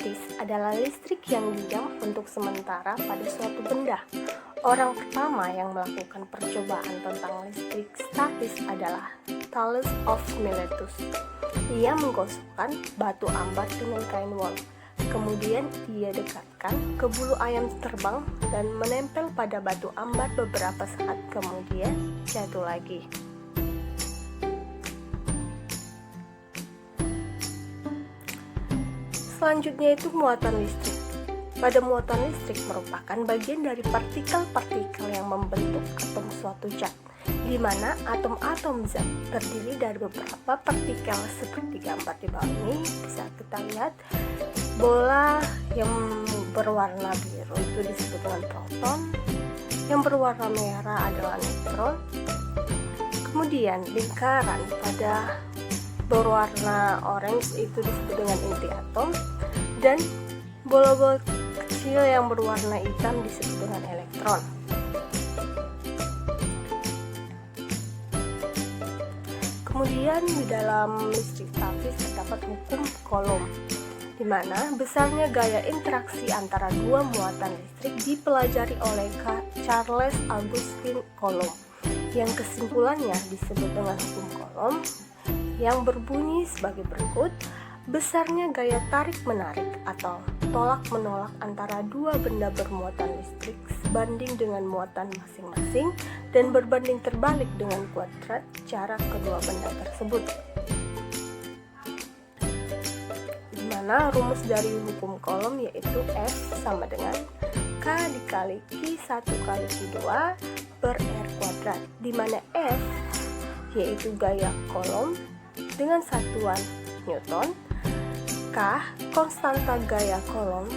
statis adalah listrik yang diam untuk sementara pada suatu benda. Orang pertama yang melakukan percobaan tentang listrik statis adalah Thales of Miletus. Ia menggosokkan batu ambar dengan kain wol. Kemudian ia dekatkan ke bulu ayam terbang dan menempel pada batu ambar beberapa saat, kemudian jatuh lagi. Selanjutnya itu muatan listrik. Pada muatan listrik merupakan bagian dari partikel-partikel yang membentuk atom suatu zat, di mana atom-atom zat terdiri dari beberapa partikel seperti gambar di bawah ini. Bisa kita lihat bola yang berwarna biru itu disebut dengan proton, yang berwarna merah adalah neutron. Kemudian lingkaran pada berwarna orange itu disebut dengan inti atom, dan bola-bola kecil yang berwarna hitam disebut dengan elektron. Kemudian di dalam listrik statis terdapat hukum Coulomb, di mana besarnya gaya interaksi antara dua muatan listrik dipelajari oleh Charles Augustin Coulomb, yang kesimpulannya disebut dengan hukum Coulomb, yang berbunyi sebagai berikut: besarnya gaya tarik-menarik atau tolak-menolak antara dua benda bermuatan listrik sebanding dengan muatan masing-masing dan berbanding terbalik dengan kuadrat jarak kedua benda tersebut. Di mana rumus dari hukum Coulomb yaitu F sama dengan K dikali Q1 kali Q2 per R kuadrat, di mana F yaitu gaya Coulomb dengan satuan Newton, K konstanta gaya Coulomb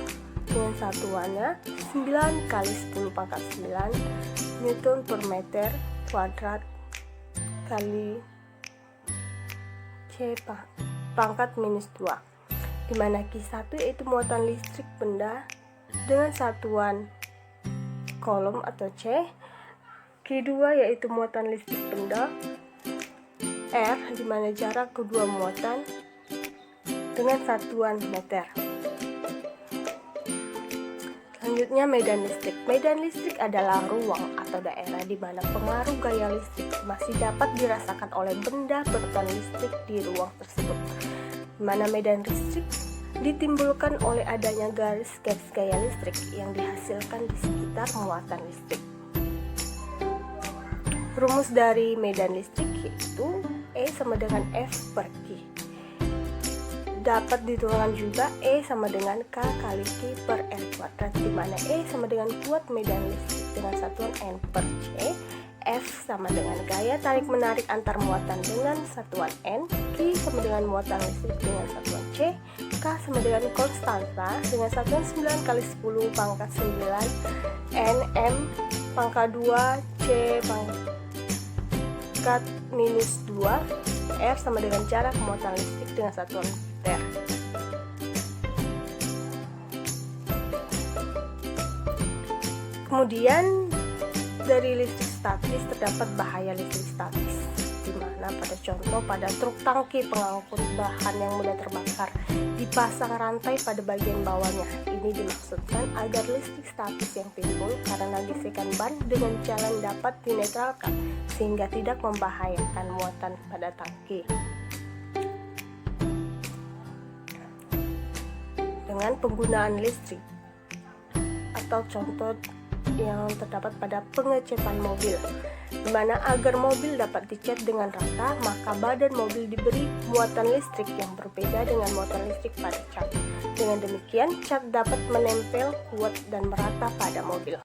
dengan satuannya 9 kali 10 pangkat 9 Newton per meter kuadrat kali C pangkat minus 2, di mana Q1 yaitu muatan listrik benda dengan satuan Coulomb atau C, Q2 yaitu muatan listrik benda, R di mana jarak kedua muatan dengan satuan meter. Selanjutnya medan listrik. Medan listrik adalah ruang atau daerah di mana pengaruh gaya listrik masih dapat dirasakan oleh benda bermuatan listrik di ruang tersebut. Di mana medan listrik ditimbulkan oleh adanya garis-garis gaya listrik yang dihasilkan di sekitar muatan listrik. Rumus dari medan listrik yaitu E sama dengan F per Q. Dapat dituliskan juga E sama dengan K kali Q per R kuadrat, di mana E sama dengan kuat medan listrik dengan satuan N per C, F sama dengan gaya tarik menarik antar muatan dengan satuan N, Q sama dengan muatan listrik dengan satuan C, K sama dengan konstanta dengan satuan 9 kali 10 pangkat 9 N M pangkat 2 C pangkat minus 2, R sama dengan jarak muatan listrik dengan satuan meter. Kemudian dari listrik statis terdapat bahaya listrik statis, di mana pada contoh pada truk tangki pengangkut bahan yang mudah terbakar dipasang rantai pada bagian bawahnya. Ini dimaksudkan agar listrik statis yang timbul karena gesekan ban dengan jalan dapat dinetralkan sehingga tidak membahayakan muatan pada tangki. Dengan penggunaan listrik atau contoh yang terdapat pada pengecetan mobil, di mana agar mobil dapat dicat dengan rata, maka badan mobil diberi muatan listrik yang berbeda dengan muatan listrik pada cat. Dengan demikian, cat dapat menempel kuat dan merata pada mobil.